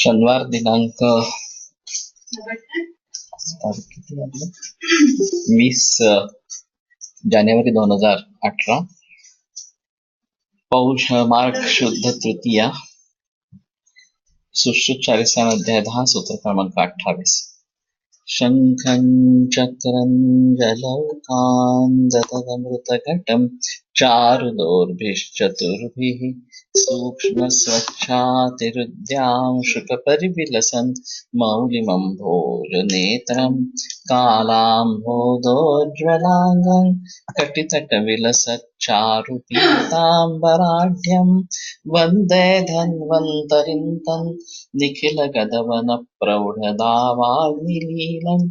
शनिवार दिनांक 20 जानेवारी 2018 पौष मार्ग शुद्ध तृतीया Su.Sha.10 अध्याय 10 सूत्र क्रमांक 28 शंखं चक्रं जलौकान्दतमृतघटं चारुदोर्भिश्चतुर्भिः सूक्ष्मस्वच्छातिरुद्यां शुकपरिविलसन् मौलिमम्भोजनेत्रं कालाम्भोदोज्ज्वलाङ्गं कटितटविलसच्चारुपीताम्बराढ्यं वन्दे धन्वन्तरिं तं निखिलगदवनप्रौढदावाग्निलीलम्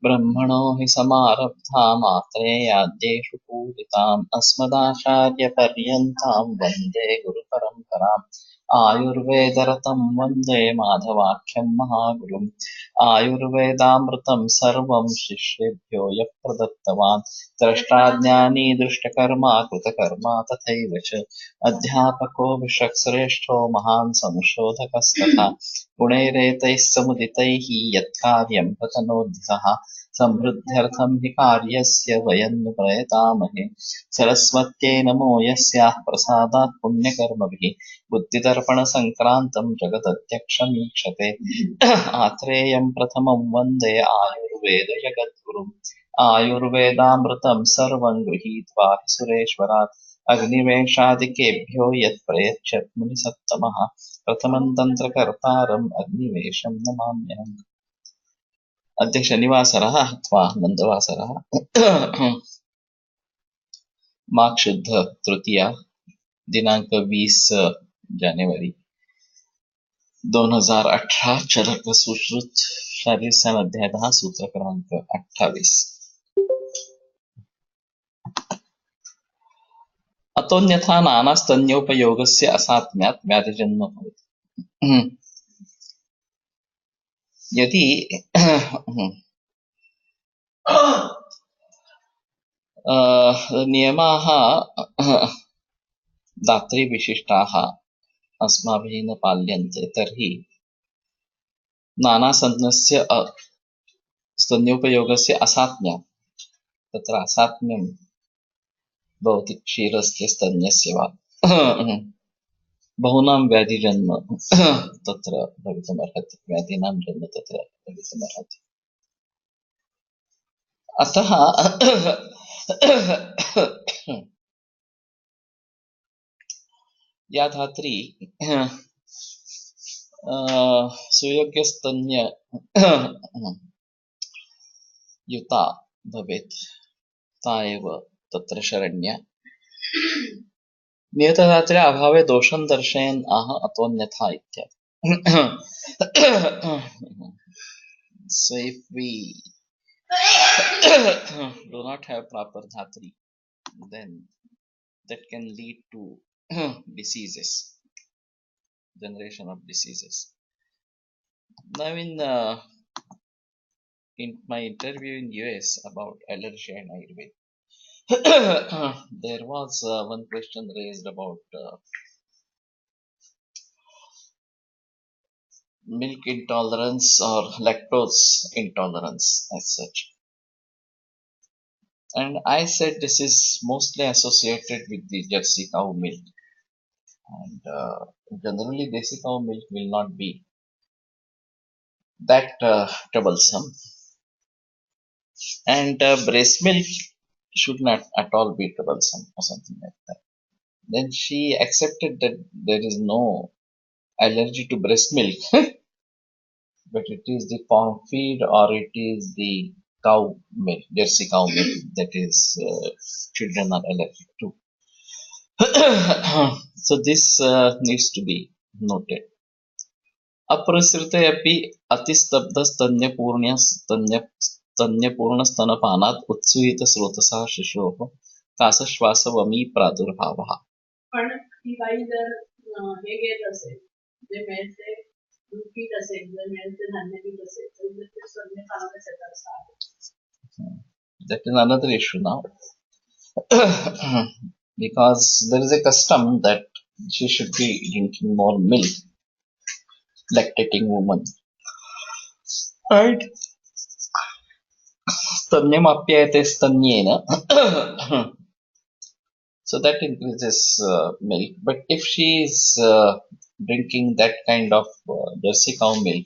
ब्रह्मणो हि समारब्धा मात्रेयाद्येषु पूजिताम् अस्मदाचार्यपर्यन्तां वन्दे गुरुपरम्पराम् आयुर्वेदरतं वन्दे माधवाख्यं महागुरुम् आयुर्वेदामृतं सर्वं शिष्येभ्यो यः प्रदत्तवान् द्रष्टाज्ञानी दृष्टकर्मा कृतकर्मा तथैव च अध्यापको विषक्श्रेष्ठो महान् संशोधकस्तथा गुणैरेतैः समुदितैः यत्कार्यं प्रतनोद्धितः समृद्ध्यर्थं हि कार्यस्य वयं नु प्रयतामहे सरस्वत्यै नमो यस्याः प्रसादात् पुण्यकर्मभिः बुद्धिदर्पणसङ्क्रान्तं जगदध्यक्षमीक्षते आत्रेयं प्रथमं वन्दे आयुर्वेदजगद्गुरुम् आयुर्वेदामृतं सर्वं गृहीत्वा हि सुरेश्वरात् अग्निवेशादिकेभ्यो यत् प्रयच्छत् मुनिसत्तमः प्रथमं तन्त्रकर्तारम् अग्निवेशं नमाम्यहम्। अद्य शनिवासरः अथवा नन्दवासरः माघ शुद्ध तृतीया दिनांक 20 जानेवारी 2018 चरक सुश्रुत शारीरसन अध्याय 10 सूत्र क्रमांक 28 अतोऽन्यथा नानास्तन्योपयोगस्य असात्म्यात् व्याधिजन्म भवति। यदि नियमाः दातृविशिष्टाः अस्माभिः न पाल्यन्ते तर्हि नानास्तन्यस्य स्तन्योपयोगस्य असात्म्यात् तत्र असात्म्यं भवति क्षीरस्य स्तन्यस्य वा बहुनां व्याधिजन्म तत्र भवितुमर्हति व्याधीनां जन्म तत्र भवितुमर्हति। अतः या धात्री सुयोग्यस्तन्य युता भवेत् ता एव तत्र शरण्या नियतधात्र्या अभावे दोषं दर्शयन् आह अतोऽन्यथा इत्यादि। So if we do not have proper dhatri, then that can lead to diseases, generation of diseases. Now in my interview in US about allergy and Ayurveda, there was one question raised about milk intolerance or lactose intolerance as such. And I said this is mostly associated with the Jersey cow milk. And generally Desi cow milk will not be that troublesome. And breast milk should not at all be troublesome or something like that. Then she accepted that there is no allergy to breast milk, but it is the farm feed or it is the cow milk, Jersey cow milk, that is children are allergic to. So this needs to be noted. अप्रसृते अपि अतिस्तब्धस्तन्यपूर्णस्तन्यपूर्णस्तनपानात् उत्सूहितस्रोतसः शिशोः कासश्वासवमी प्रादुर्भावः. पण ती by जर हे घेत असेल जे मिळते दूध पीत असेल जर मिळते धान्य पीत असेल तर ते स्तन्य पानाला येतात. That is another issue now. Because there is a custom that She should be drinking more milk, lactating woman. Right? स्तन्यमप्ययते स्तन्येन. So that increases milk. But if she is drinking that kind of Jersey cow milk,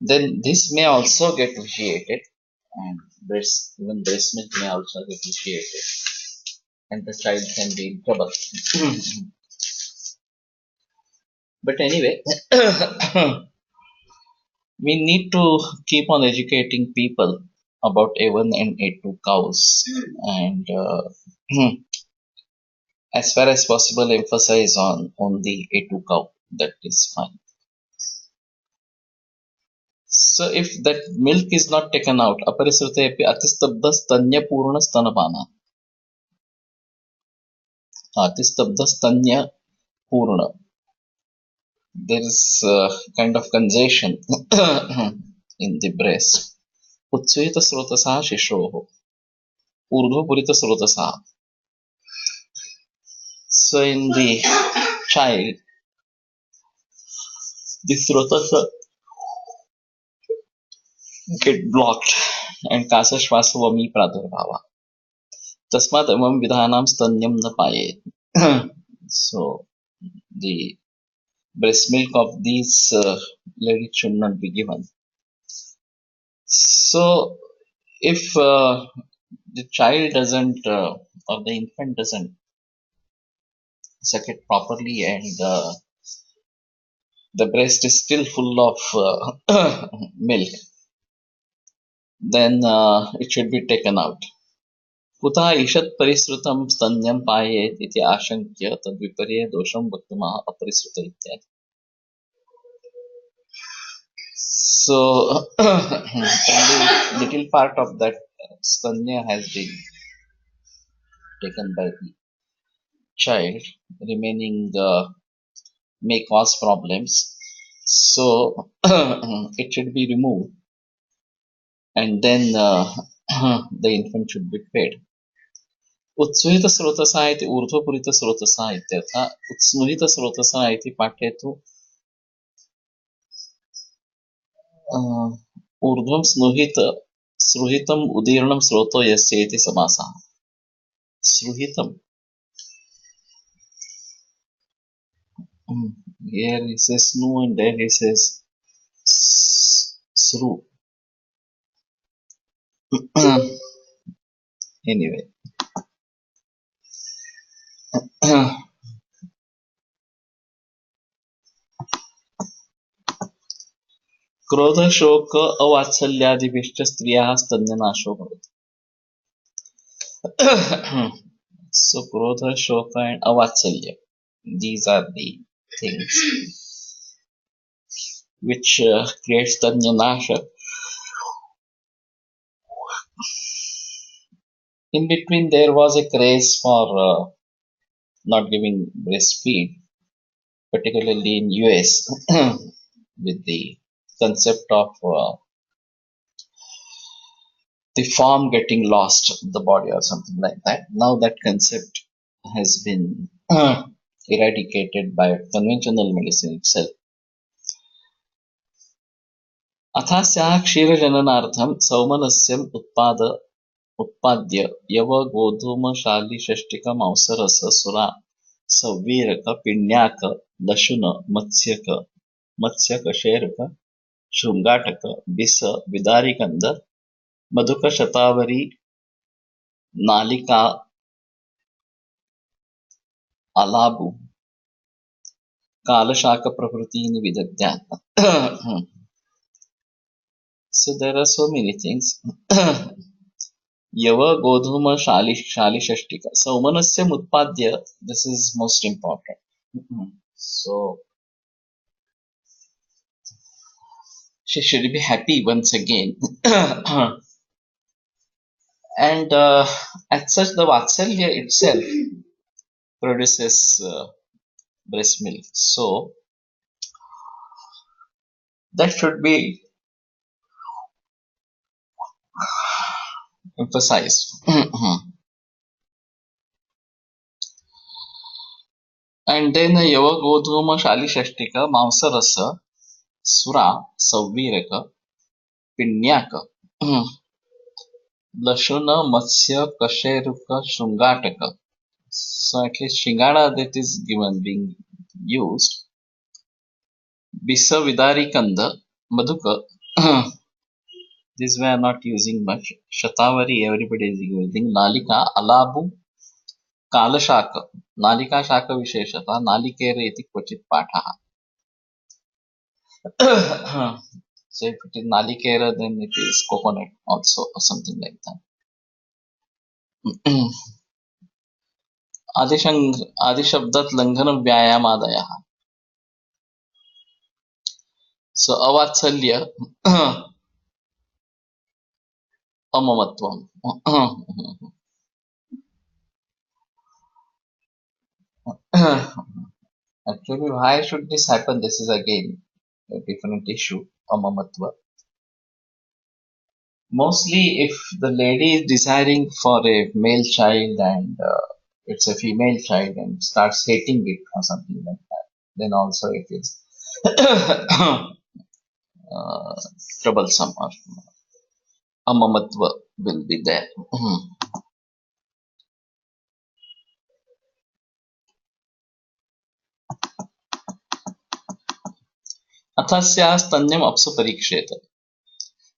then this may also get vitiated, and even breast milk may also get vitiated, and the child can be in trouble. But anyway, we need to keep on educating people about A1 and A2 cows, and as far as possible, emphasize on the A2 cow. That is fine. So if that milk is not taken out, अपरिश्रुतेऽपि अतिस्तब्धस्तन्यपूर्णस्तनपानात्. Atiस्तब्धस्तन्यपूर्ण. There is kind of congestion in the breast. उत्स्वितस्रोतसा शिशोः ऊर्ध्वपुरितस्रोतसा. So in the child, the srotasa get blocked and कासश्वासवमी प्रादुर्भावः. तस्मात् एवं विधानां स्तन्यं न पायेत्. So the breast milk of these ladies should not be given. So if the child doesn't or the infant doesn't suck it properly, and the breast is still full of milk, then it should be taken out. कुतः ईषत् परिश्रुतं स्तन्यं पायेत् इति आशङ्क्य तद्विपर्ये दोषं वक्तुमः अपरिश्रुत इत्यादि. So only little part of that stanya has been taken by the child, remaining may cause problems. So it should be removed, and then the infant should be fed. उत्स्नुहितस्रोतसा इति ऊर्ध्वपुरितस्रोतसा इत्यर्थः. उत्स्नुहितस्रोतसा इति पाठे तु ऊर्ध्वं स्रुहितम् उदीर्णं स्रोतो यस्य इति समासः. स्रुहितम्. Here he says snu and there he says sru. Anyway. क्रोध शोक अवात्सल्यादिभिश्च स्त्रियः स्तन्यनाशो भवति. So Krodha, Shoka and Avatsalya, these are the things which creates Tanyanasha. In between there was a craze for not giving breastfeed, particularly in US, with the concept of the form getting lost in the body or something like that. Now that concept has been eradicated by conventional medicine itself. अथास्याः क्षीरजननार्थं सौमनस्यम् उत्पाद्य यवगोधूमशालिषष्टिकमांसरस सुरा सवीरक पिण्याक दशुन मत्स्यक शेरक शृंगाटक बिस विदारिकंद मधुक शतावरी नालिका अलाबु कालशाक प्रभृतीनि विदध्यात्. So there are so many things. Yava Godhuma Shalishashtika. So Umanasya Mutpadya, this is most important. So she should be happy once again. And as such, the Vatsalya itself produces breast milk. So that should be emphasized. And then यवगोधूम शालिषष्टिक मांसरस सुरा सौवीरक पिण्याक लशुन मत्स्य कशेरुक शृंगाटक. So at least shingada that is given being used. Bisa vidari kanda madhuka. This we are not using much. Shatavari everybody is using. Nalika alabu कालशाक नालिका शाक विशेषतः नालिकेर इति क्वचित् पाठः. So if it is nalikera then it is coconut also or something like that. आदिशब्दात् लंघन व्यायामादयः. So अवात्सल्य अममत्वम्. Actually, why should this happen? This is again a different issue. Amamatva. Mostly, if the lady is desiring for a male child and it's a female child and starts hating it or something like that, then also it is troublesome or amamatva will be there. अथस्यास्तन्यम् अप्सु परीक्षेत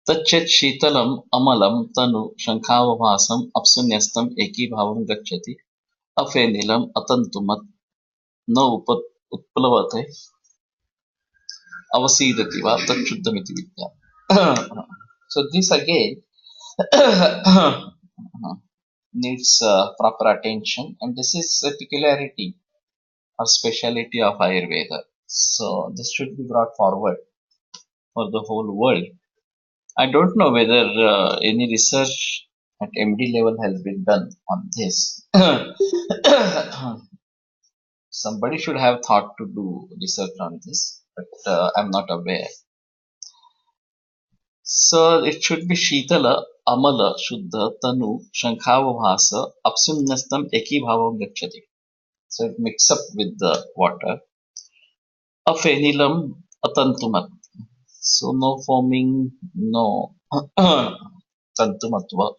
तच्चेत् शीतलम् अमलं तनु शङ्खावभासम् अप्सुन्यस्तम् एकीभावं गच्छति अफेनिलम् अतन्तुमत् न उत्प्लवते अवसीदति वा तच्छुद्धमिति विद्या. So this again needs proper attention, and this is a peculiarity or speciality of Ayurveda. So this should be brought forward for the whole world. I don't know whether any research at MD level has been done on this. Somebody should have thought to do research on this, but I'm not aware. So it should be Shitala, Amala, Shuddha, Tanu, Shankhavabhasa, Apsunnastam, Ekibhavam Gachati. So it mixes up with the water. Afenilam, Atantumat. So no foaming, no Tantumatva.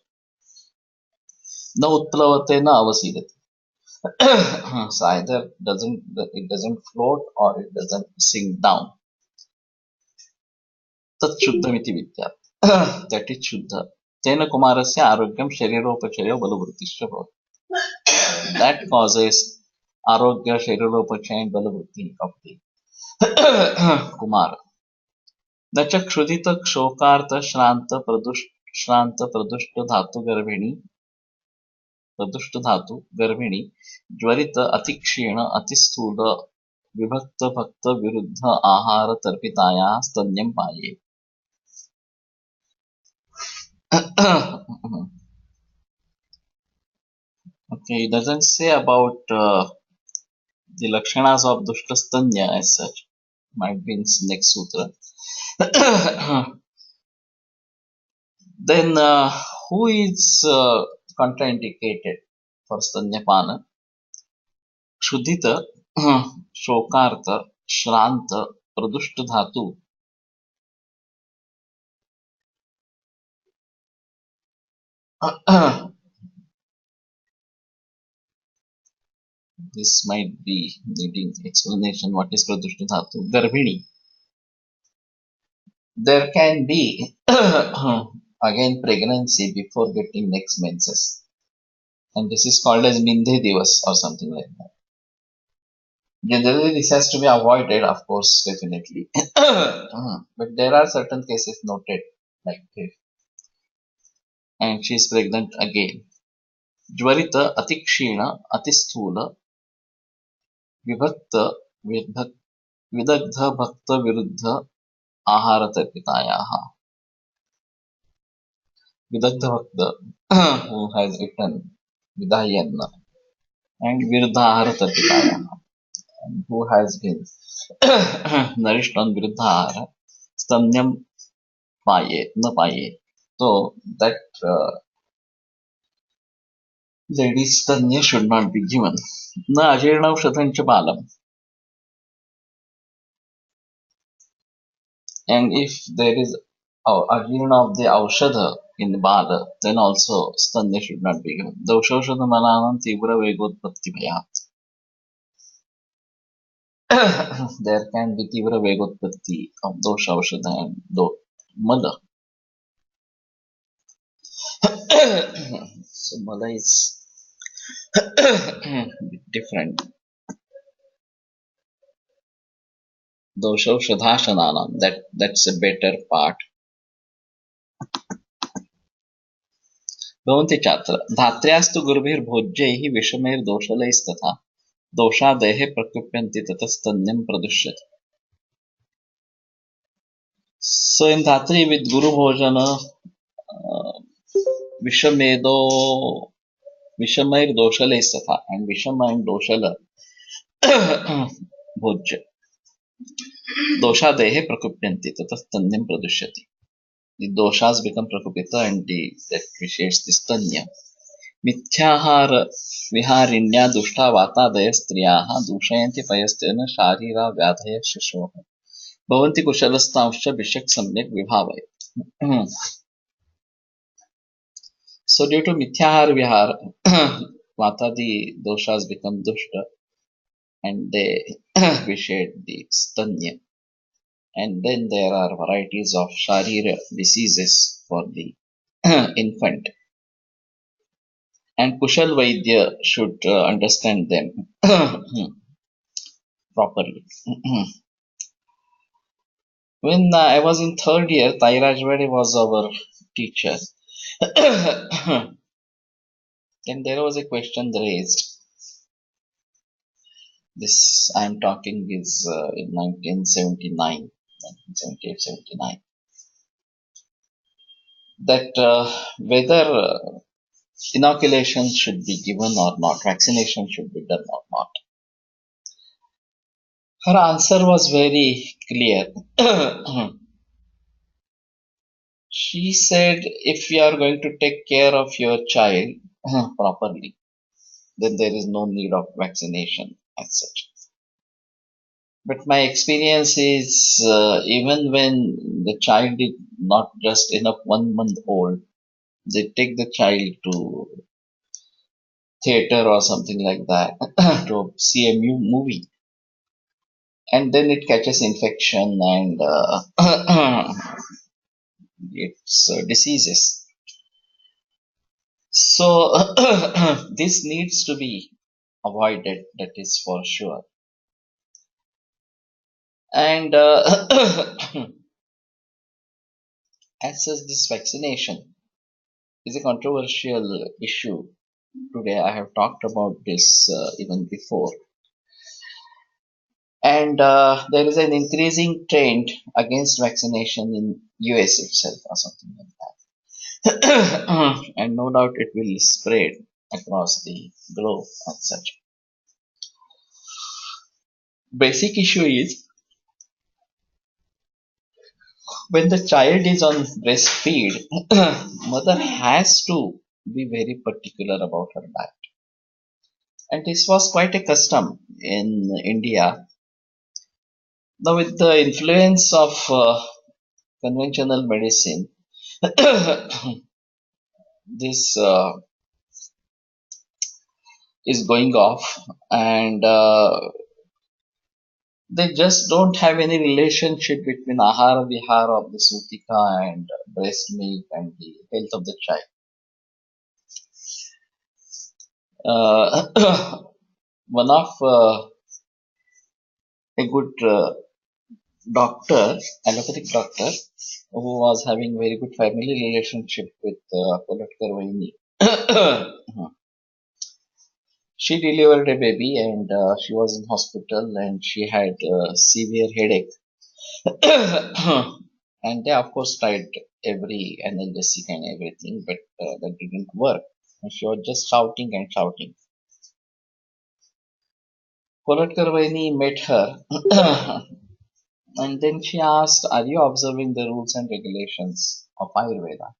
No Utplavate na Avasidati. So either it doesn't float or it doesn't sink down. Tat Shuddhamiti Vidya. That is Shuddha. Tena Kumarasya Arogyam Shariropachaya Balavrittischa Bhavati. That causes Arogya Shariropachaya and Balavritti of the Kumara. न च क्षुधित क्षोकार्त श्रांत प्रदुष्ट धातु गर्भिणी ज्वरित अतिक्षीण अतिस्थूल विभक्त भक्त विरुद्ध आहार तर्पितायाः स्तन्यं पाये. Okay, it doesn't say about the lakshanas of dushtastanya as such. Might be in next sutra. Then who is contraindicated for stanyapana? Kshudita, shokarta, shranta, pradushta dhatu. This might be needing explanation. What is pradushta dhatu? Garbhini. There can be again pregnancy before getting next menses, and this is called as Mindhe Divas or something like that. Generally, this has to be avoided, of course, definitely. But there are certain cases noted like this, and she is pregnant again. Jvarita, Atikshina, Atisthula, Vibhakta, Vidagdha Bhakta Viruddha Ahara Tarpitayaha. Vidagdha Bhakta, who has written Vidayanna, and Viruddha Ahara Tarpitayaha, and who has been nourished on Viruddha Ahara, Stamnyam Paye, na Paye. So that Ladies Tanya should not be given. Na ajirnaushadhancha balam. And if there is ajirna of the aushadha in the bala, then also stanya should not be given. Doshaushadha malanam tibra vegotpatti bhayat. There can be tibra vegotpatti of doshaushadha and mala. So mala is different. Doshaushadhashananam, that's a better part. भवन्ति छात्र धात्र्यास्तु गुरुभिर्भोज्यैः विषमैर्दोषलैस्तथा दोषादयः प्रकृप्यन्ति ततस्तन्यं प्रदुष्यते. So in Dhatri with Guru Bhojana, Vishamedo, Vishamair Doshale Satha and Vishama and Doshala Bhojya. Dosha Dehe Prakupyanti Tatastanyam Pradushyati. The doshas become Prakupita and that creates this Tanya. Mithyahara Viharinya Dushta Vata Daya Striyaha Dushayanti Payastena Sharira Vyadhaya Shishoha. Bhavanti Kushalastamsha Bishak Samyak Vibhavaya. So due to Mithyahar Vihar, Vatadi doshas become Dushta and they vitiate the Stanya. And then there are varieties of Sharira diseases for the infant. And Kushal Vaidya should understand them properly. When I was in third year, Tai Rajwade was our teacher. Then there was a question raised. This I am talking is in 1979, 1978, 79. That whether inoculation should be given or not, vaccination should be done or not. Her answer was very clear. She said, if you are going to take care of your child properly, then there is no need of vaccination as such. But my experience is even when the child is not just enough 1 month old, they take the child to theater or something like that to see a new movie, and then it catches infection and it's diseases. So this needs to be avoided, that is for sure. And as such, this vaccination is a controversial issue. Today I have talked about this even before. And there is an increasing trend against vaccination in US itself or something like that. And no doubt it will spread across the globe as such. Basic issue is when the child is on breastfeed, mother has to be very particular about her diet. And this was quite a custom in India. Now with the influence of conventional medicine, this is going off, and they just don't have any relationship between ahara vihara of the sutika and breast milk and the health of the child. One of a good doctor, allopathic doctor, who was having very good family relationship with Polatkar Vaini. She delivered a baby and she was in hospital and she had severe headache. And they of course tried every analgesic and everything, but that didn't work. And she was just shouting and shouting. Polatkar Vaini met her and then she asked, are you observing the rules and regulations of Ayurveda?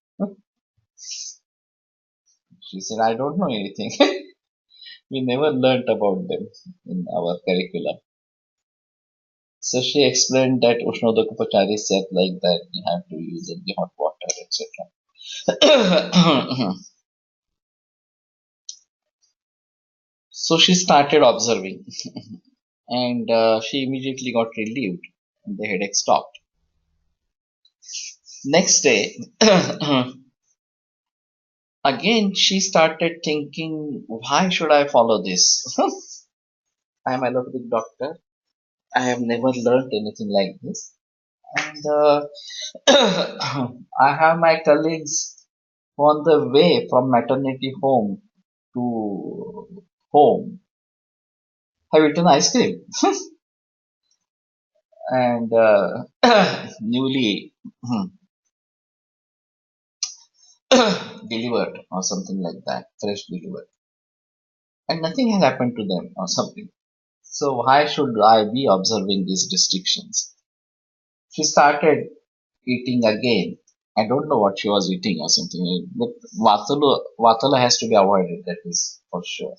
She said, I don't know anything. We never learnt about them in our curriculum. So she explained that Ushnodakupachari said like that you have to use it, the hot water, etc. So she started observing, and she immediately got relieved, and the headache stopped. Next day, again she started thinking, why should I follow this? I am allopathic doctor. I have never learned anything like this. And I have my colleagues who on the way from maternity home to home have eaten ice cream and newly delivered or something like that, fresh delivered. And nothing has happened to them or something. So why should I be observing these restrictions? She started eating again. I don't know what she was eating or something, but vatala has to be avoided, that is for sure.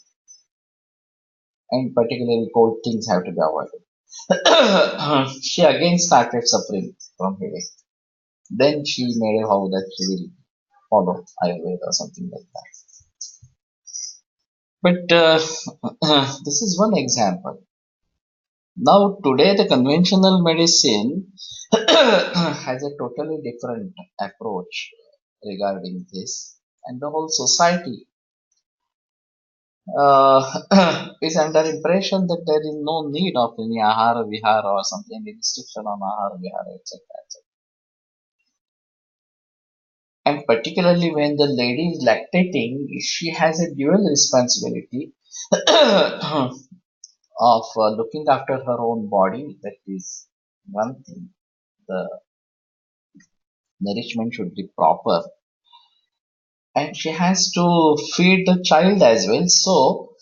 And particularly cold things have to be avoided. She again started suffering from headache. Then she made a vow that she will follow Ayurveda or something like that. But this is one example. Now, today, the conventional medicine has a totally different approach regarding this, and the whole society is under impression that there is no need of any ahara vihara or something, any restriction on ahara vihara, etc. And particularly when the lady is lactating, she has a dual responsibility of looking after her own body. That is one thing. The nourishment should be proper, and she has to feed the child as well. So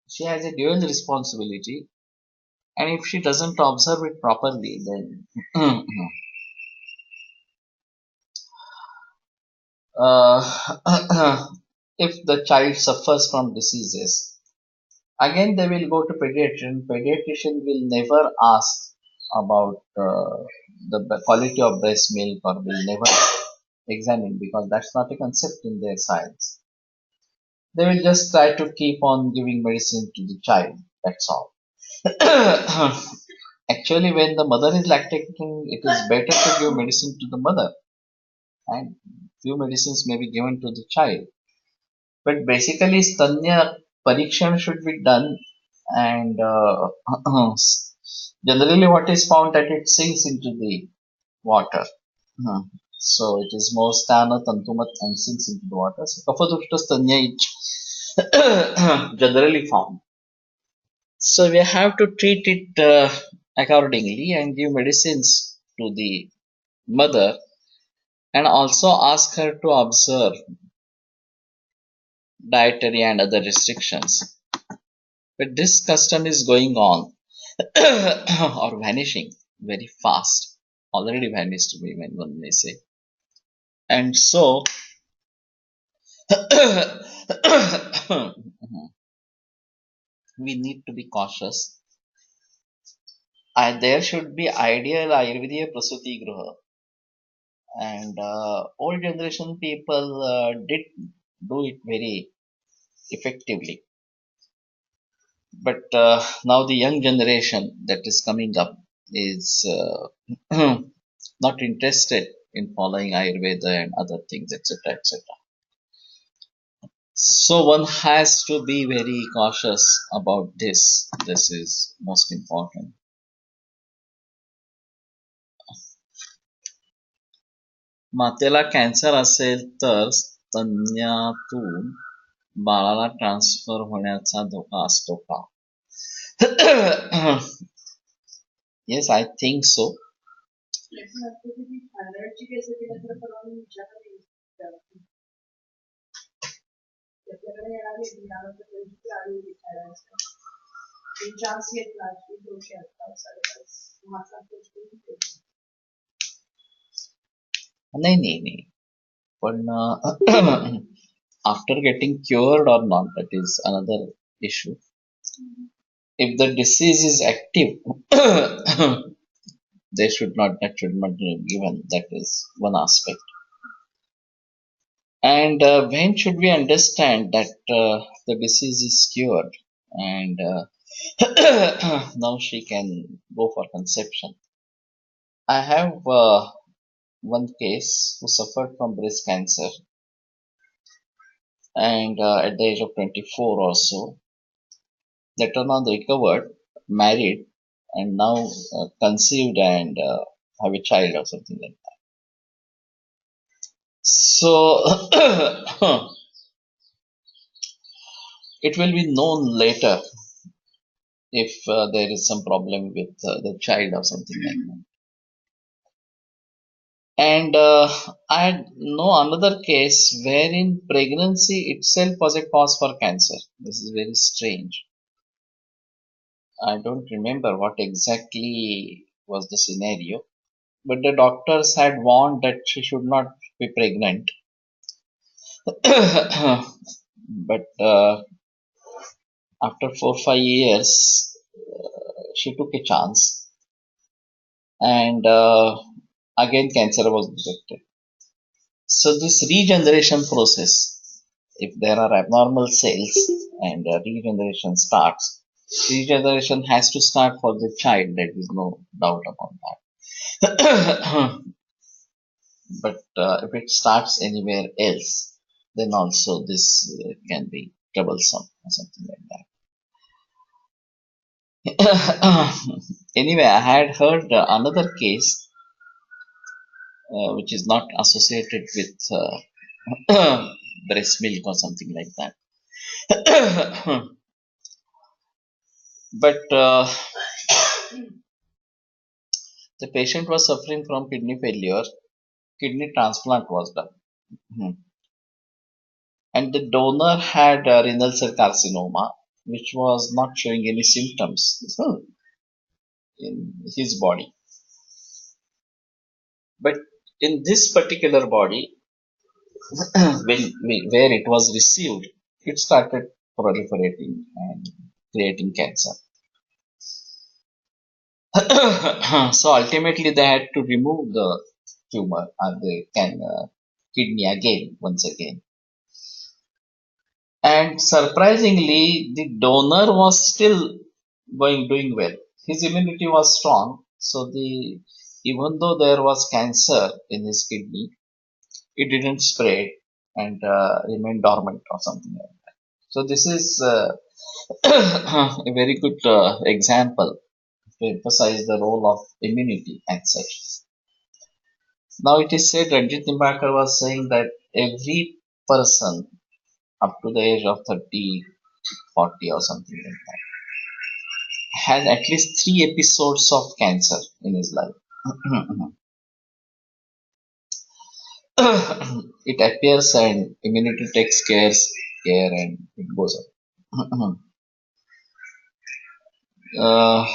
she has a dual responsibility, and if she doesn't observe it properly, then if the child suffers from diseases, again they will go to pediatrician. Pediatrician will never ask about the quality of breast milk, or will never examine, because that's not a concept in their science. They will just try to keep on giving medicine to the child. That's all. Actually, when the mother is lactating, it is better to give medicine to the mother, and few medicines may be given to the child. But basically, stanya parikshan should be done, and generally, what is found that it sinks into the water. Hmm. So it is more stana tantumat and sinks into the water. So kafadushta stanya is generally found. So we have to treat it accordingly and give medicines to the mother, and also ask her to observe dietary and other restrictions. But this custom is going on or vanishing very fast. Already vanished, even one may say. And so we need to be cautious. There should be ideal Ayurvedic Prasuti Gruha. And old generation people did do it very effectively. But now the young generation that is coming up is not interested in following Ayurveda and other things, etc., etc. So one has to be very cautious about this. This is most important. मातेला cancer असेल तर स्तन्यातून बाळाला transfer होण्याचा धोका असतो का? Yes, I think so. नाही नाही नाही But after getting cured or not, that is another issue. If the disease is active, they should not that should not be given. That is one aspect. And when should we understand that the disease is cured and now she can go for conception? I have one case who suffered from breast cancer, and at the age of 24 or so, later on recovered, married, and now conceived and have a child or something like that. So it will be known later if there is some problem with the child or something like that. And I know another case wherein pregnancy itself was a cause for cancer. This is very strange. I don't remember what exactly was the scenario, but the doctors had warned that she should not be pregnant. But after 4 5 years, she took a chance, and again cancer was detected. So this regeneration process, if there are abnormal cells and regeneration starts, regeneration has to start for the child. There is no doubt about that. But if it starts anywhere else, then also this can be troublesome or something like that. Anyway, I had heard another case which is not associated with breast milk or something like that. But the patient was suffering from kidney failure. Kidney transplant was done. Mhm. And the donor had renal cell carcinoma, which was not showing any symptoms in his body. But in this particular body, where it was received, it started proliferating and creating cancer. So ultimately, they had to remove the tumor and the kidney again, once again. And surprisingly, the donor was still doing well. His immunity was strong, so even though there was cancer in his kidney, it didn't spread and remain dormant or something like that. So this is a very good example to emphasize the role of immunity and such. Now it is said, Ranjit Nimbakar was saying that every person up to the age of 30, 40 or something like that has at least 3 episodes of cancer in his life. It appears and immunity takes care and it goes up. uh,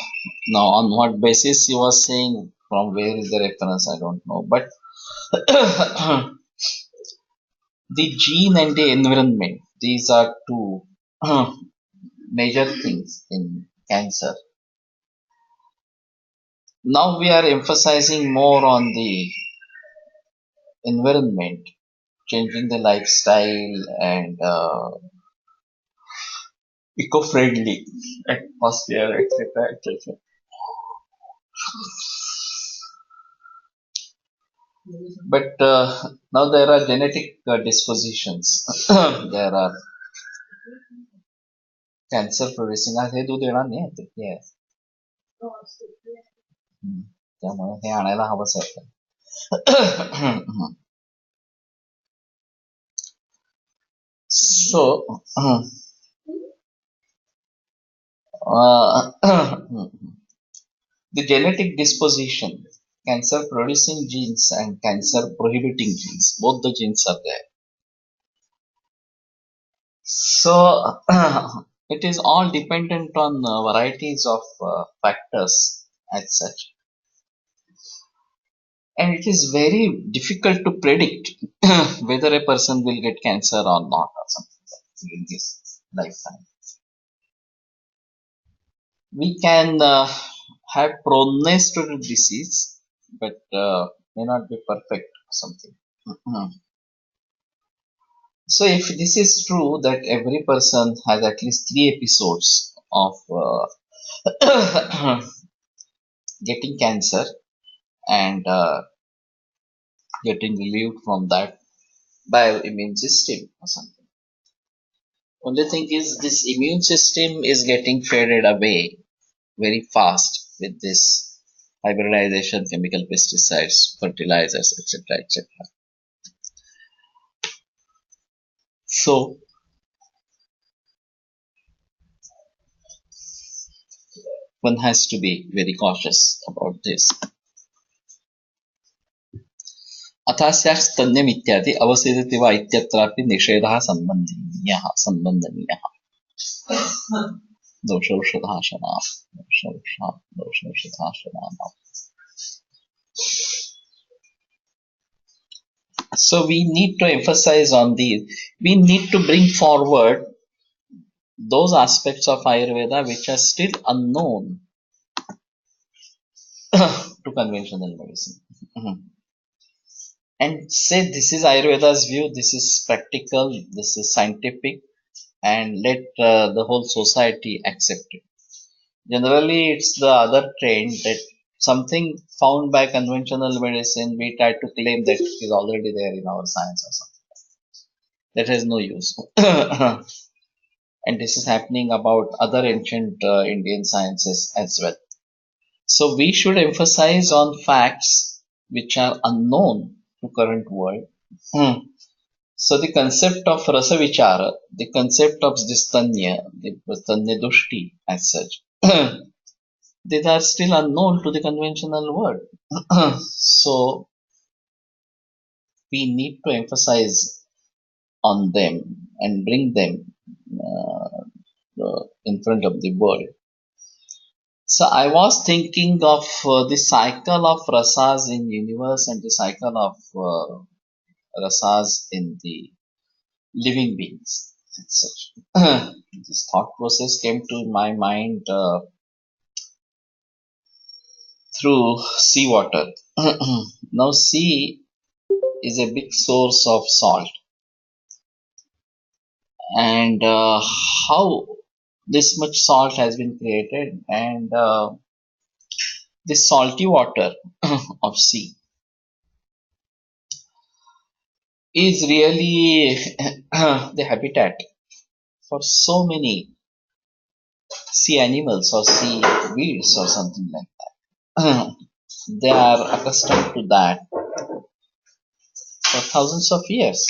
Now, on what basis he was saying, from where is the reference, I don't know. But the gene and the environment, these are two major things in cancer. Now we are emphasizing more on the environment, changing the lifestyle and eco-friendly atmosphere, etc., etc. But now there are genetic dispositions. There are cancer producing. हे दूध येणार नाही आहे ते आहे. त्यामुळे हे आणायला हवंच आहे. So, the genetic disposition, cancer producing genes and cancer prohibiting genes, both the genes are there. So, it is all dependent on varieties of factors as such. And it is very difficult to predict whether a person will get cancer or not or something like that during his lifetime. We can have proneness to the disease, but may not be perfect or something. Mhm. So if this is true that every person has at least 3 episodes of getting cancer and getting relieved from that by immune system or something. Only thing is this immune system is getting faded away very fast with this hybridization, chemical pesticides, fertilizers, etc., etc. So one has to be very cautious about this. अथास्यास्तन्यमित्यादि अवसेदति वा इत्यत्रापि निषेधः सम्बन्धनीयः दोषौषधाशनाम्. So we need to emphasize on these. We need to bring forward those aspects of Ayurveda which are still unknown to conventional medicine. And say this is Ayurveda's view, this is practical, this is scientific, and let the whole society accept it. Generally, it's the other trend that something found by conventional medicine, we try to claim that it is already there in our science or something. That has no use. And this is happening about other ancient Indian sciences as well. So we should emphasize on facts which are unknown to current world. So the concept of rasavichara, the concept of distanya, the tanya dushti as such, these are still unknown to the conventional world. So we need to emphasize on them and bring them in front of the world. So I was thinking of the cycle of rasas in universe and the cycle of rasas in the living beings. Such. This thought process came to my mind through seawater. Now sea is a big source of salt, and how this much salt has been created, and this salty water of sea is really the habitat for so many sea animals or sea weeds or something like that. They are accustomed to that for thousands of years.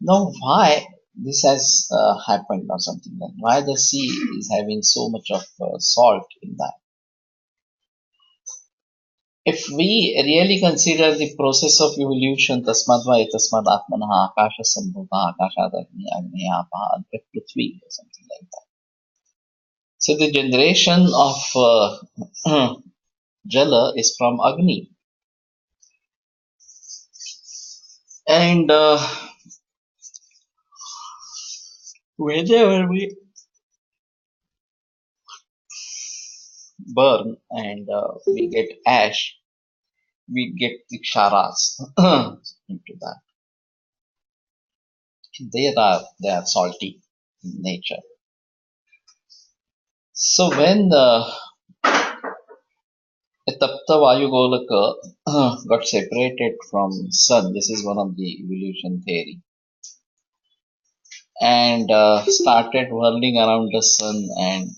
Now, why this has happened or something like why the sea is having so much of salt in that? If we really consider the process of evolution, tasmad va etasmad atmanah akasha sambhuta akashad agni agni apa advait prithvi or something like that. So the generation of Jala is from Agni. And whenever we burn and we get ash, we get the ksharas into that. They are salty in nature. So when a tapta vayu golaka got separated from sun, this is one of the evolution theory, and started whirling around the sun, and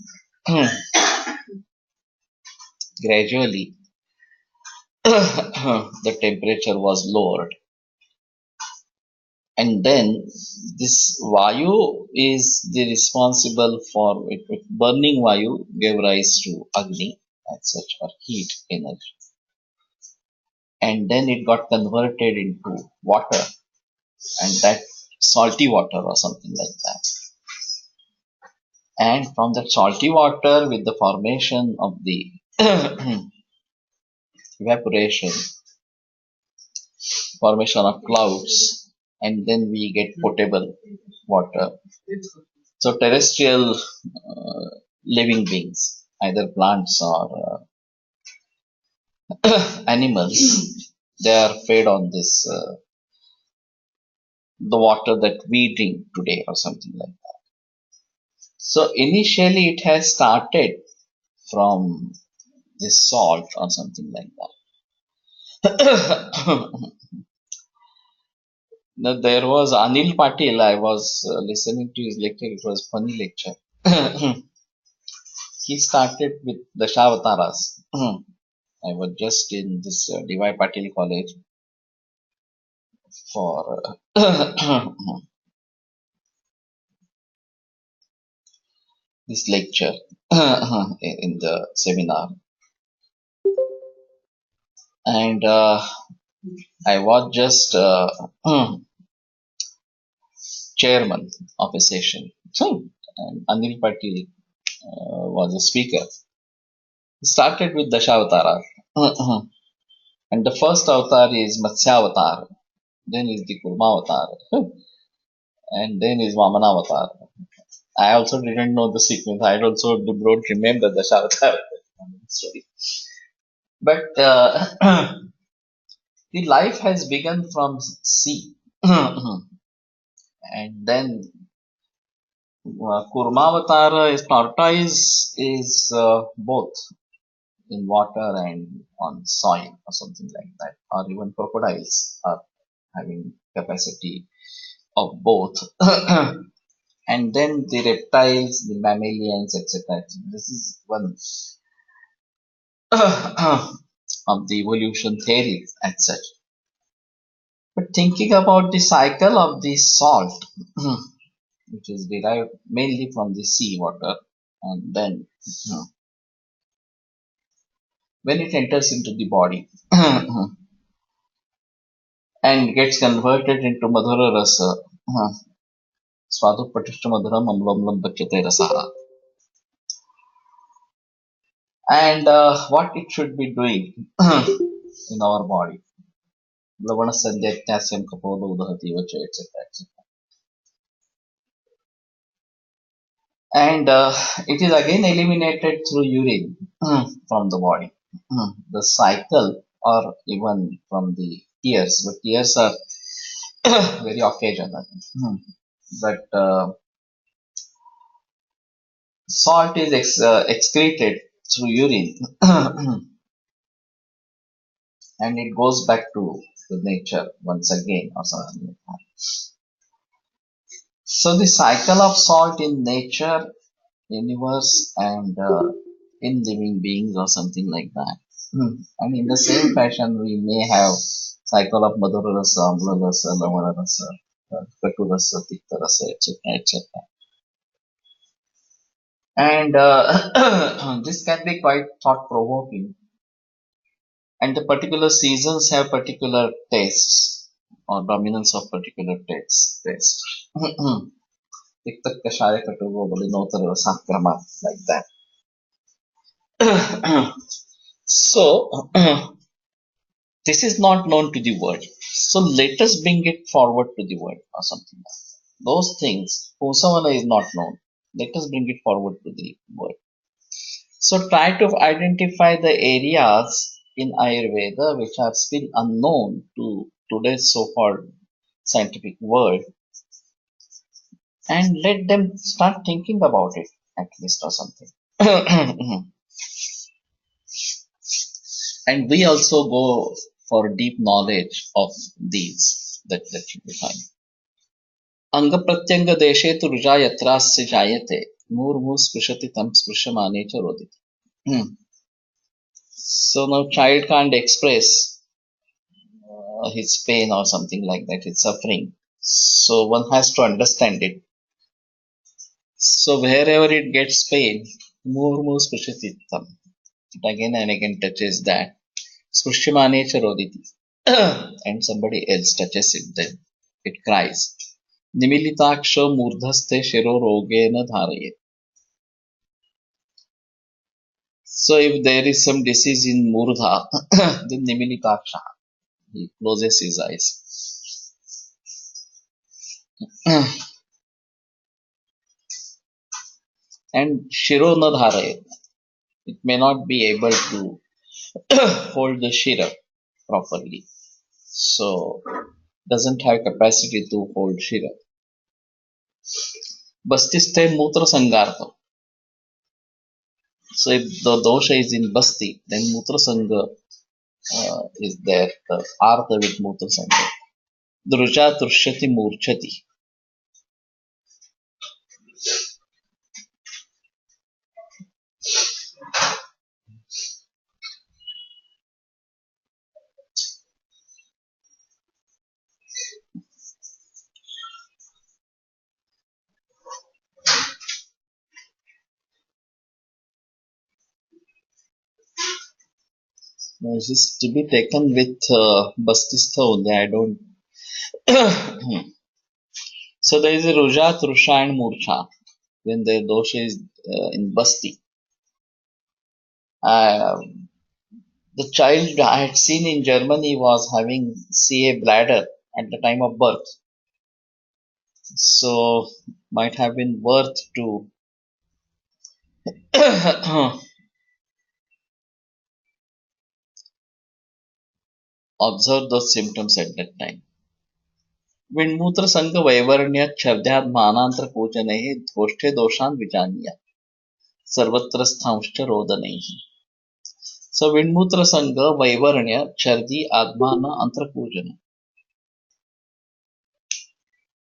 gradually the temperature was lowered, and then this vayu is the responsible for it. Burning vayu gave rise to agni as such, or heat energy, and then it got converted into water, and that salty water or something like that. And from that salty water, with the formation of the evaporation, formation of clouds, and then we get potable water. So terrestrial living beings, either plants or animals, they are fed on this the water that we drink today or something like that. So initially it has started from this salt or something like that. Now, there was Anil Patil. I was listening to his lecture. It was funny lecture. He started with the Shavataras. I was just in this D.Y. Patil college for this lecture in the seminar, and I was just chairman of a session. So, and Anil Patil was a speaker. He started with Dashavataras. And the first avatar is Matsya then is the Kurma avatar, and then is Vamana avatar. I also didn't know the sequence. I also don't remember the Dashavataras. Sorry. But the life has begun from sea. And then Kurmavatar is tortoise is both in water and on soil or something like that, or even crocodiles are having capacity of both. And then the reptiles, the mammalians, etc. This is one of the evolution theories as such. But thinking about the cycle of the salt, which is derived mainly from the sea water, and then when it enters into the body and gets converted into Madhura Rasa, Swadu Patishta Madhuram Amlamlam Bachyate Rasaha. And what it should be doing in our body. Lavana Sandhya Potassium Kapoda Udahati Vacha, etc. And it is again eliminated through urine from the body. The cycle, or even from the tears, but tears are very occasional. But salt is excreted through urine and it goes back to the nature once again or something like that. So the cycle of salt in nature, universe, and in living beings or something like that. And in the same fashion, we may have cycle of Madhura Rasa, Amla Rasa, Lavana Rasa, Katu Rasa, Tikta Rasa, etc., etc. And this can be quite thought provoking. And the particular seasons have particular tastes or dominance of particular taste. Tikta Kashaya Katuvo Balinotar Sakrama, like that. So, this is not known to the world. So let us bring it forward to the world or something like that. Those things, Posavana is not known. Let us bring it forward to the world. So try to identify the areas in Ayurveda which are still unknown to today's so-called scientific world and let them start thinking about it at least or something. And we also go for deep knowledge of these that you define. अंग प्रत्यंग देशे तु रुजा यत्रास्य जायते मूर्मु स्पृशति तम स्पृशमाने च रोदिति. So now child can't express his pain or something like that, his suffering. So one has to understand it. So wherever it gets pain, Murmu स्पृशति tam. It again and again touches that. Sprishyamane cha roditi. And somebody else touches it, then it cries. Nimilitaksha murdhaste shiro rogena dharaye. So if there is some disease in Murdha, then Nimilikaksha, he closes his eyes. And Shiro na dhare, it may not be able to hold the Shira properly. So doesn't have capacity to hold Shira. Bastiste Mutra Sangartha. So if the dosha is in Basti, then Mutra Sangha is there, the Artha with Mutra Sangha. Druja Trushyati Murchati. Now, this is to be taken with Bastistha only. I don't. So there is a Ruja, Trusha, and Murcha. When the dosha is in Basti. Uh, the child I had seen in Germany was having CA bladder at the time of birth. So might have been worth to observe those symptoms at that time. विण्मूत्र संघ वैवर्ण्य छर्द्याद मानांतर कोचनैः धोष्ठे दोषान् विजानीय सर्वत्र स्थांश्च रोदनैः. So विण्मूत्र संघ वैवर्ण्य छर्दी आत्मान अंतरकोचन.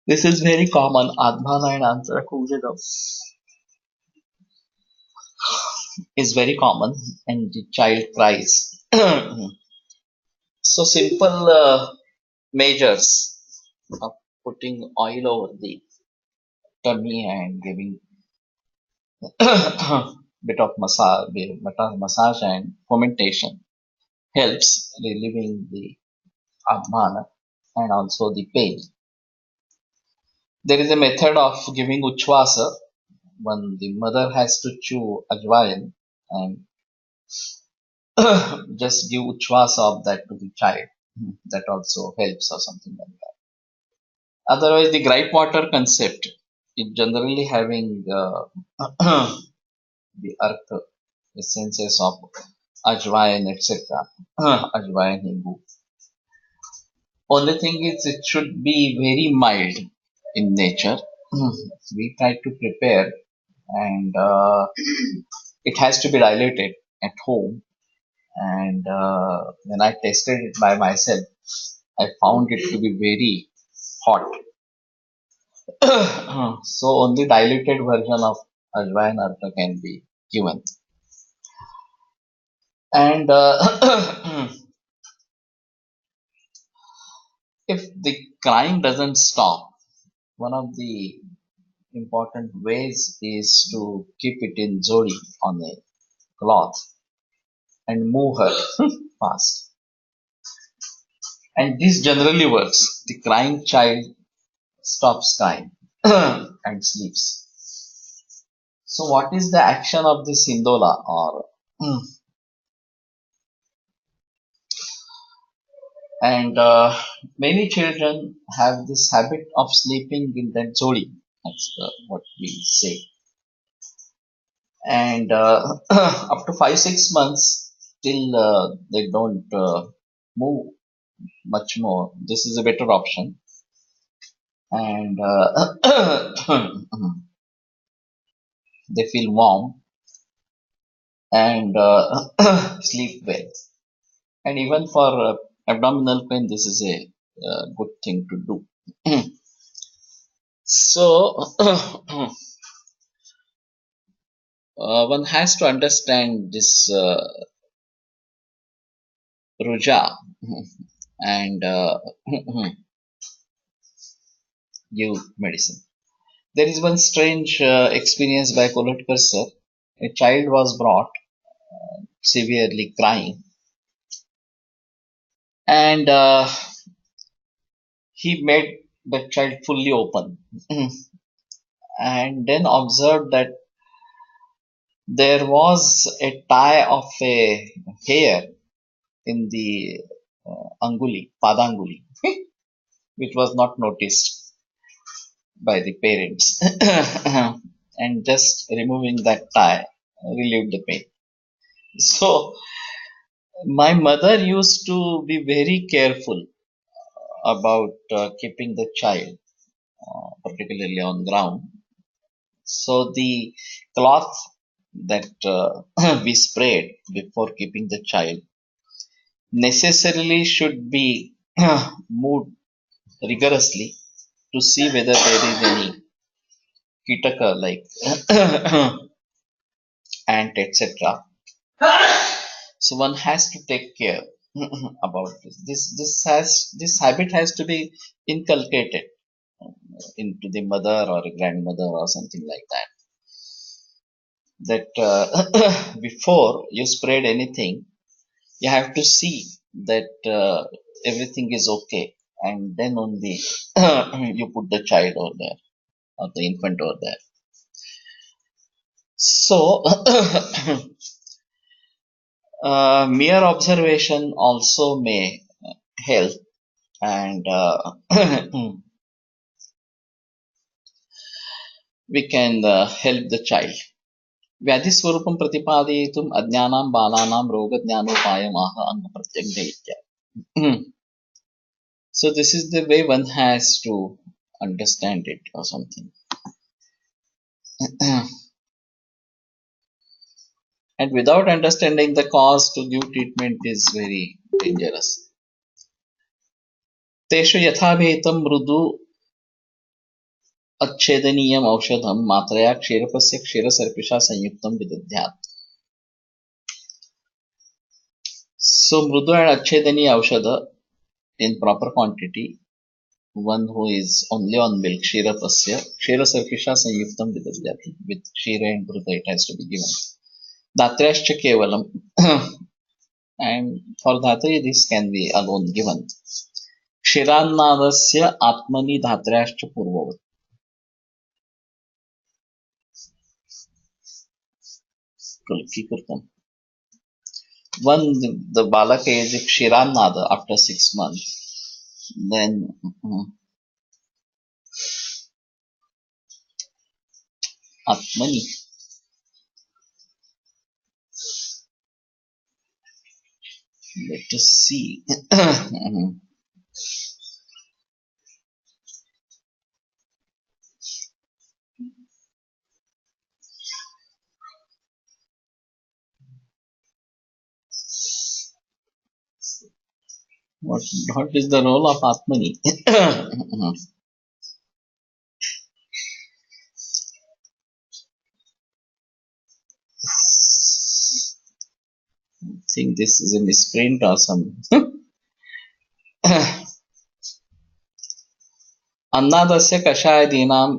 This is very common. Admana and Antrakujana is very common, and the child cries. So simple measures of putting oil over the tummy and giving bit of massage and fomentation helps relieving the admana and also the pain. There is a method of giving uchvasa when the mother has to chew ajwain and just give uchvasa of that to the child. That also helps or something like that. Otherwise, the gripe water concept is generally having the earth essences of ajwain, etc. Ajwain Hingu. Only thing is, it should be very mild in nature. We try to prepare, and it has to be diluted at home. And when I tasted it by myself, I found it to be very hot. So only diluted version of Ajwain Artha can be given. And if the crying doesn't stop, one of the important ways is to keep it in zodi on a cloth and move her fast. And this generally works. The crying child stops crying and sleeps. So what is the action of this Hindola or and many children have this habit of sleeping in that zodi. That's what we say. And up to 5 6 months till they don't move much more. This is a better option. And they feel warm and sleep well. And even for abdominal pain, this is a good thing to do. So one has to understand this ruja and give medicine. There is one strange experience by Kolotkar sir. A child was brought severely crying, and he made the child fully open, and then observed that there was a tie of a hair in the anguli, padanguli, which was not noticed by the parents. And just removing that tie relieved the pain. So my mother used to be very careful about keeping the child, particularly on ground. So the cloth that we sprayed before keeping the child necessarily should be moved rigorously to see whether there is any kitaka like ant, etc. So one has to take care about this. This habit has to be inculcated into the mother or a grandmother or something like that. That before you spread anything, you have to see that everything is okay, and then only you put the child over there or the infant over there. So mere observation also may help, and we can help the child. व्याधिस्वरूपं प्रतिपादयितुम् अज्ञानां बालानां रोगज्ञानोपायमाह अंगप्रत्यङ्ग इत्यादि. So this is the way one has to understand it or something. And without understanding the cause, to give treatment is very dangerous. तेषु यथाभेतं मृदु अच्छेदनीयम् औषधं मात्रया क्षीरपस्य क्षीरसर्पिषा संयुक्तं विदध्यात्. So mrudu and achedani aushadha in proper quantity, one who is only on milk, Kshirapasya, Kshirasarkisha Sanyuktam Vidadyati. With Kshira and Brudha it has to be given. Dhatrascha Kevalam. And for Dhatri this can be alone given. Kshirannadasya Atmani Dhatrascha Purvavat. Kulki Kurtam. When the Balaka is Kshirannada after 6 months, then Atmani. Let us see. What is the role of Atmani? I think this is a misprint or some. अन्नादस्य कषायदीनाम्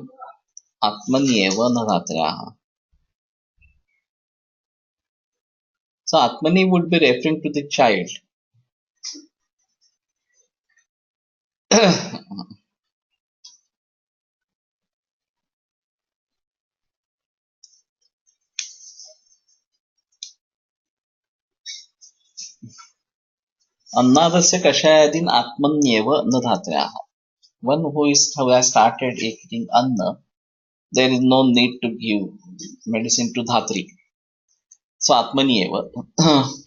आत्मन्येव न धात्र्याः. So Atmani would be referring to the child. अन्नादस्य कषायदीन आत्मन्येव न धात्र्याः. One who has started eating anna, there is no need to give medicine to dhatri. So Atmani eva.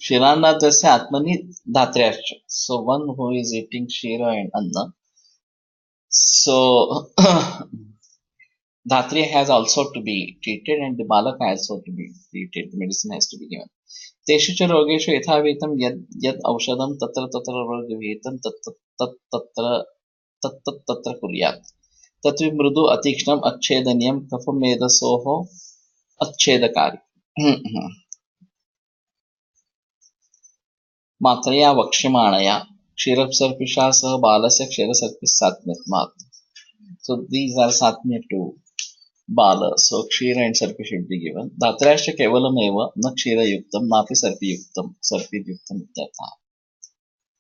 Shiranadasya Atmani Dhatryacha. So one who is eating Shira and Anna. So Dhatri has also to be treated and the Balak has also to be treated. The medicine has to be given. तेषु च रोगेषु यथावेतं यद् औषधं तत्र तत्र रोगविहितं तत्र कुर्यात्. तत्विं मृदु अतीक्ष्णम् अच्छेदनीयं कफमेधसोः अच्छेदकारी. मात्रया वक्ष्यमाणया क्षीरसर्पिषा सह बालस्य क्षीरसर्पिस्सात्म्यत्वात्. So these are satmya to bala. So kshira and sarpi should be given. Dhatrascha kevalam eva na kshira yuktam napi sarpi yuktam sarpi yuktam ityartha.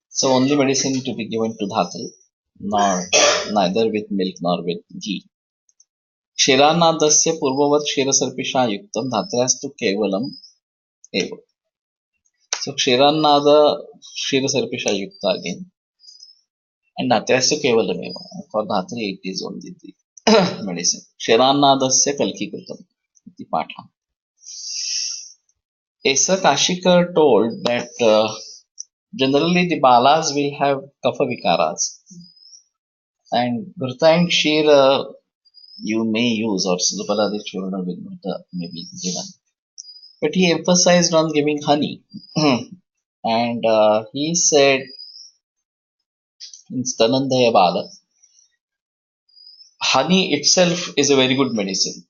So only medicine to be given to dhatri, nor neither with milk nor with ghee. क्षीरान्नादस्य पूर्ववत् क्षीरसर्पिषा युक्तं धात्र्यास्तु केवलम् एव. So Kshirannada Kshirasarpisha Yukta again. And Dhatyasya Kevalameva. For Dhatri it is only the medicine. Kshirannadasya Kalki Kritam. The Patha. Asa Kashikar told that generally the balas will have kapha vikaras. And Ghurta and Kshir you may use, or Sudapaladi Churana with Ghurta may be given. But he emphasized on giving honey. And he said in Stanandaya Bala, honey itself is a very good medicine.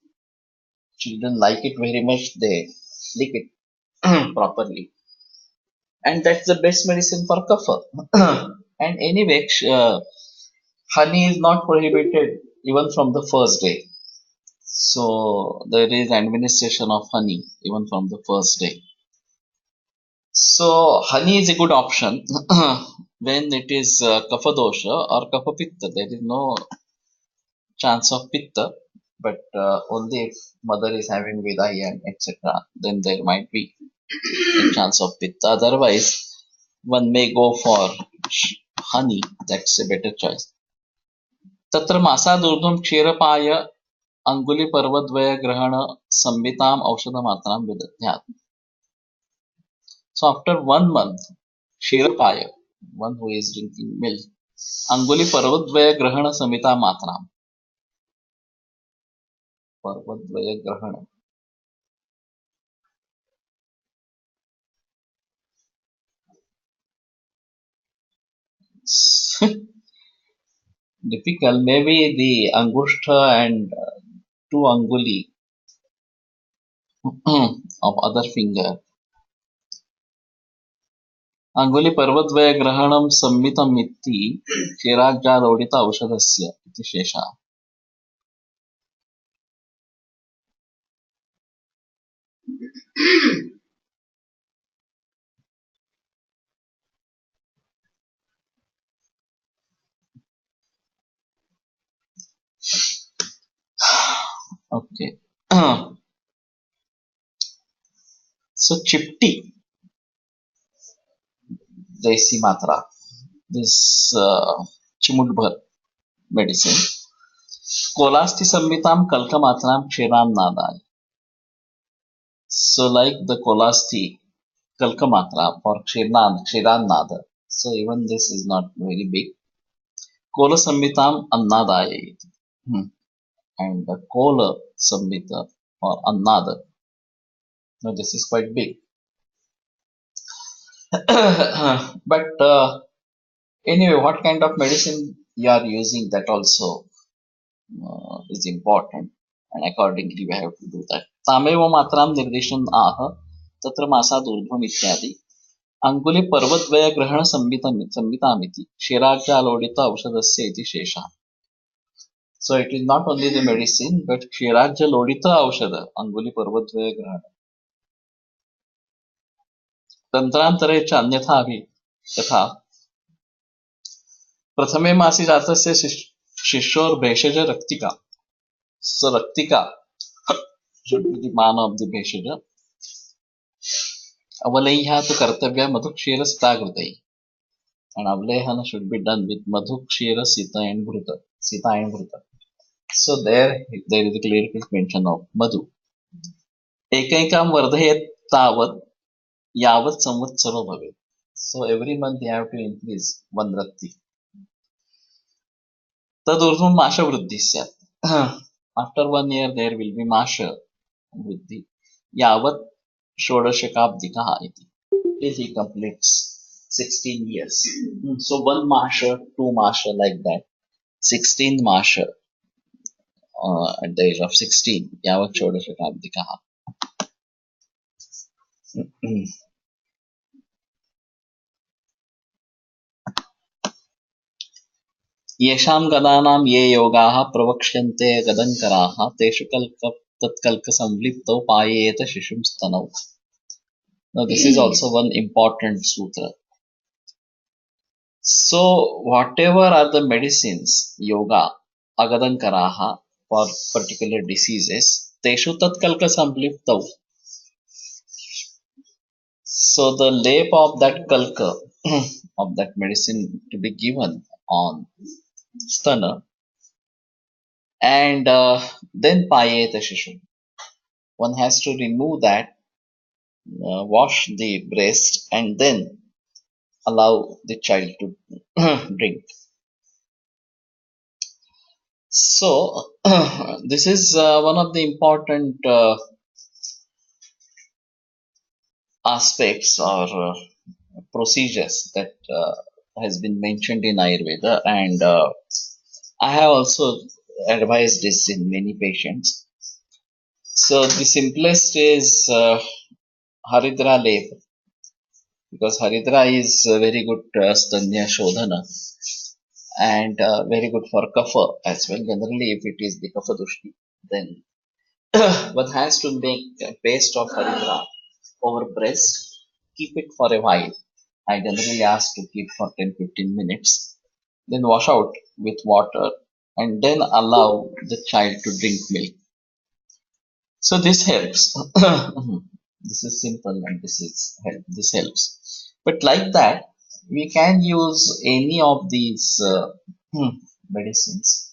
Children like it very much, they lick it properly. And that's the best medicine for kapha. And anyway, honey is not prohibited even from the first day. So there is administration of honey even from the first day. So honey is a good option when it is kapha dosha or kapha pitta. There is no chance of pitta, but only if mother is having vidahi and etc. Then there might be a chance of pitta. Otherwise, one may go for honey. That's a better choice. तत्र मासादूर्ध्वं क्षीरपाय अंगुलिपर्वद्वय ग्रहण संविताम औषधमात्रां विदध्यात्. So after 1 month, क्षीरपाय, one who is drinking milk, अंगुलिपर्वद्वय ग्रहण संविता मात्रां, पर्वद्वय ग्रहण. Difficult. Maybe the Angushtha and two Anguli of other finger. Anguli पर्वद्वय ग्रहणं सम्मितम् इति क्षीराज्यादोडित औषधस्य इति शेषः. Okay. So Chipti, Desi Matra, this Chimudbhar medicine. Kolasti Sammitam Kalka Matram Kshiram Nadai. So like the Kolasti Kalka Matra for Kshiran Nada. So even this is not very big. Kola Sammitam Annadaya. And the Kola Samhita or Annada. Now this is quite big. But anyway, what kind of medicine you are using, that also is important, and accordingly we have to do that. Tameva matram निर्देशन आह तत्र मासाद ऊर्ध्वम इत्यादि अंगुली पर्वतद्वय ग्रहण संहितामिति क्षीराज्यालोडित औषधस्य इति शेषः. So it is not only the medicine, but क्षीराज्यालोडित औषध अंगुली पर्वतद्वय ग्रहण. तंत्रांतरे च अन्यथा भी यथा प्रथमे मासी जातस्य शिष्योर भेषज रक्तिका. So रक्तिका should be the man of the भेषज. अवलेह्या तो कर्तव्य मधु क्षीर सितागृतै. And avlehana should be done with madhu kshira sita and bhruta. So there is a clear mention of madhu. Ekaikam vardhayet tavat yavat samvatsaro bhavet. So every month they have to increase one rakti. तदूर्ध्वं माश वृद्धि स्यात्. After 1 year there will be masha वृद्धि यावत् षोडशकाब्दिकः इति. Till he completes 16 years. So one masha, two masha, like that. 16 masha at the age of 16. यावत् षोडशकाब्दिकः. येषां गदानां ये योगाः प्रवक्ष्यन्ते गदङ्कराः तेषु तत्कल्कसंलिप्तौ पायेत शिशुं स्तनौ. Now this is also one important sutra. So whatever are the medicines, yoga, agadankaraha, for particular diseases. Teshu tatkalka samliptau. So the lap of that kalka of that medicine to be given on stana, and then payeta shishu. One has to remove that, wash the breast, and then allow the child to drink. So this is one of the important aspects or procedures that has been mentioned in Ayurveda, and I have also advised this in many patients. So the simplest is Haridra Lep, because Haridra is very good Stanya Shodhana, and very good for Kapha as well. Generally, if it is the Kapha Dushti, then one has to make a paste of Haridra over breast, keep it for a while. I generally ask to keep for 10-15 minutes, then wash out with water, and then allow the child to drink milk. So this helps. This is simple, and this helps. But like that, we can use any of these medicines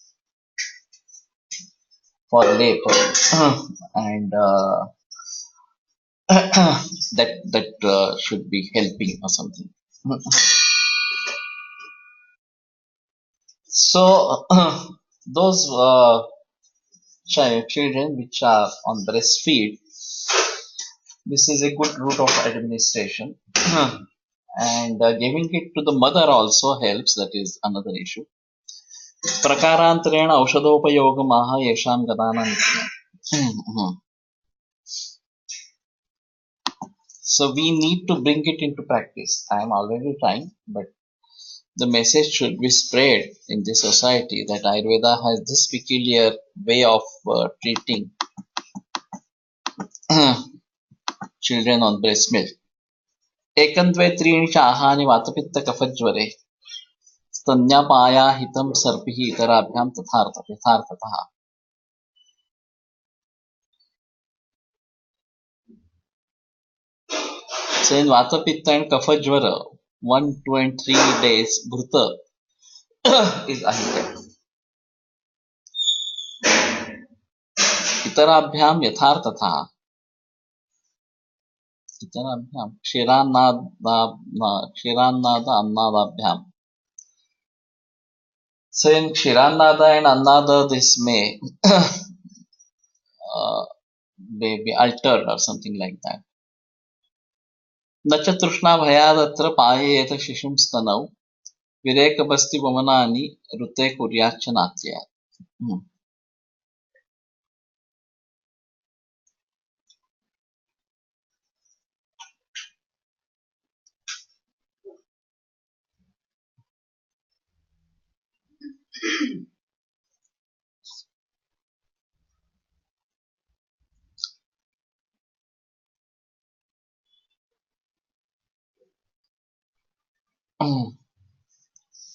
for labor, and that should be helping or something. So those children which are on breastfeed, this is a good route of administration. And giving it to the mother also helps. That is another issue. Prakarantareణ ಔಷಧೋಪಯೋಗಮಾಹ ಯಶಾಂ ಗದಾನಾಂ ನಿತ್ಯಂ. So we need to bring it into practice. I am already trying, but the message should be spread in the society that Ayurveda has this peculiar way of treating children on breast milk. एकं द्वे त्रीणि च आहानि वातपित्तकफज्वरे स्तन्यापायाहितं सर्पिः इतराभ्यां यथार्थतः. So in Vata-Pitta and Kapha-Jvara, 1, 2 and 3 days, Bhrutta is ahitam. Itarabhyam yathartatha. Itarabhyam Kshirannada Annadabhyam. So in Kshirannada and Annada, this may be altered or something like that. Nacha Trushna Bhayadatra Payeta Shishum Stanau Virekabasti Vamanani Rute Kuryachanatya.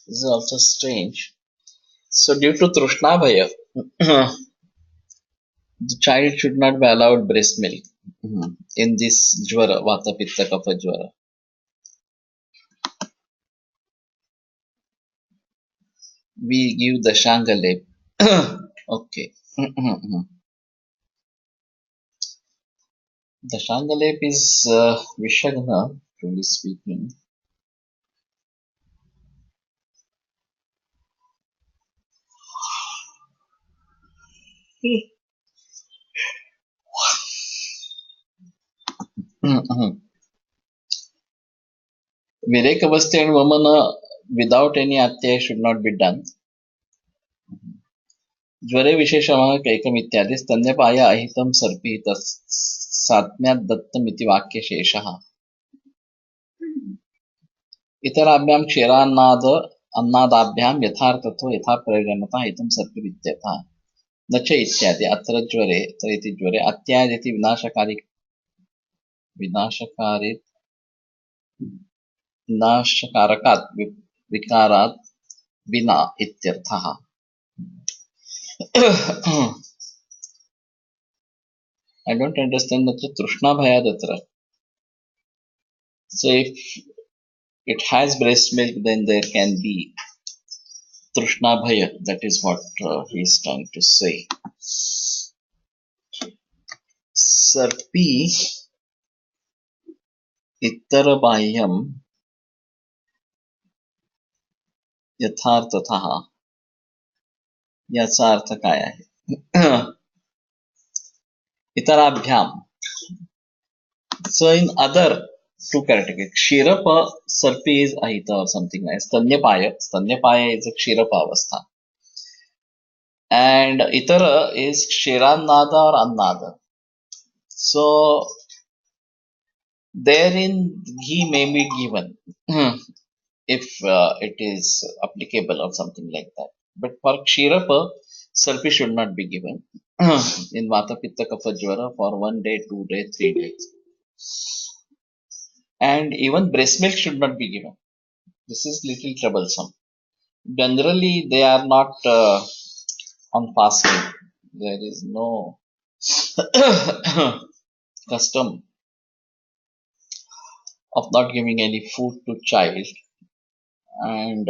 This is also strange. So due to Trushna Bhaya, the child should not be allowed breast milk in this jvara, Vata Pitta Kapha Jvara. We give the Shangalep. Okay. The Shangalep is Vishagna, truly speaking. Virekavasti and Vamana without any Atyaya should not be done. ज्वरे विशेषमः कैकमित्यादि स्तन्यपाय अहितं सर्पिः सात्म्यात् दत्तम् इति वाक्यशेषः. इतराभ्यां अन्नादाभ्यां यथार्थतो यथा प्रयोजनता हितं सर्पिरित्यर्थः. न च इत्यादि अत्र ज्वरे तरिति ज्वरे अत्यादिति विनाशकारकात् विकारात् विना इत्यर्थः. I don't understand that Trishna Bhaya Datra. So if it has breast milk, then there can be Trishna Bhaya. That is what he is trying to say. Sarpi इतरबाह्यं यथार्थतः याचा अर्थ काय आहे इतराभ्याम so in other two categories kshirapa sarpi is ahita or something like स्तन्यपाय is a kshirapa avastha and itara is kshirannada or annada so therein ghee may be given if it is applicable or something like that. But for Kshirapa, Sarpi should not be given in Vata Pitta Kapha Jvara for 1 day, 2 days, 3 days. And even breast milk should not be given. This is little troublesome. Generally, they are not on fasting. There is no custom of not giving any food to child. And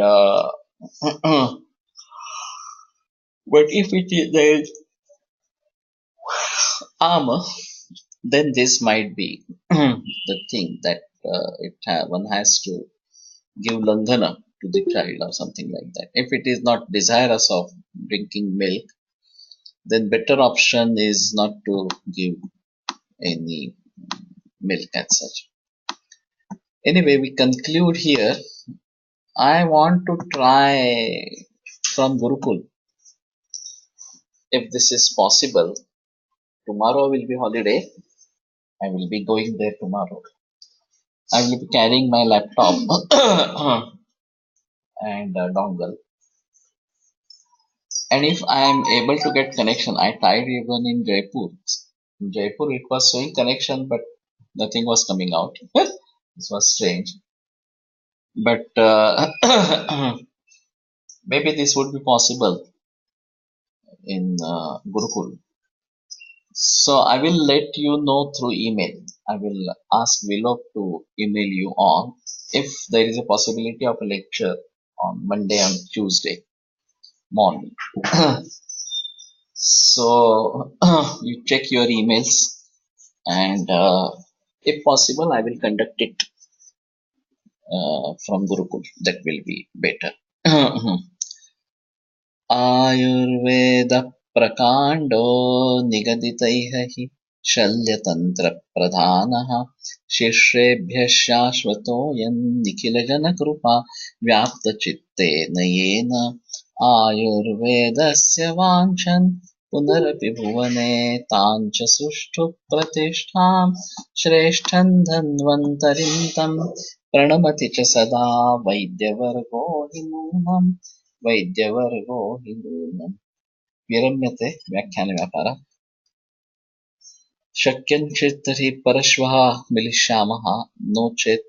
but if it is there is armor, then this might be the thing that one has to give landhana to the child or something like that. If it is not desirous of drinking milk, then better option is not to give any milk as such. Anyway, we conclude here. I want to try from Gurukul if this is possible. Tomorrow will be holiday. I will be going there tomorrow. I will be carrying my laptop and dongle. And if I am able to get connection, I tried even in Jaipur. In Jaipur, it was showing connection, but nothing was coming out. This was strange. But maybe this would be possible in Gurukul. So I will let you know through email. I will ask Willow to email you on if there is a possibility of a lecture on Monday and Tuesday morning. So you check your emails and if possible I will conduct it from Gurukul. That will be better. Ayurveda प्रकाण्डो निगदितैः हि शल्यतन्त्रप्रधानः शिष्येभ्यः शाश्वतोऽयं निखिलजनकृपा व्याप्तचित्तेन येन आयुर्वेदस्य वाञ्छन् पुनरपि भुवने ताञ्च सुष्ठु प्रतिष्ठां श्रेष्ठं धन्वन्तरिं तं प्रणमति च सदा वैद्यवर्गो हि नूनम् वैद्यवर्गो हि नूनम् विरम्यते व्याख्यानव्यापारः शक्यं चेत् तर्हि परश्वः मिलिष्यामः नो चेत्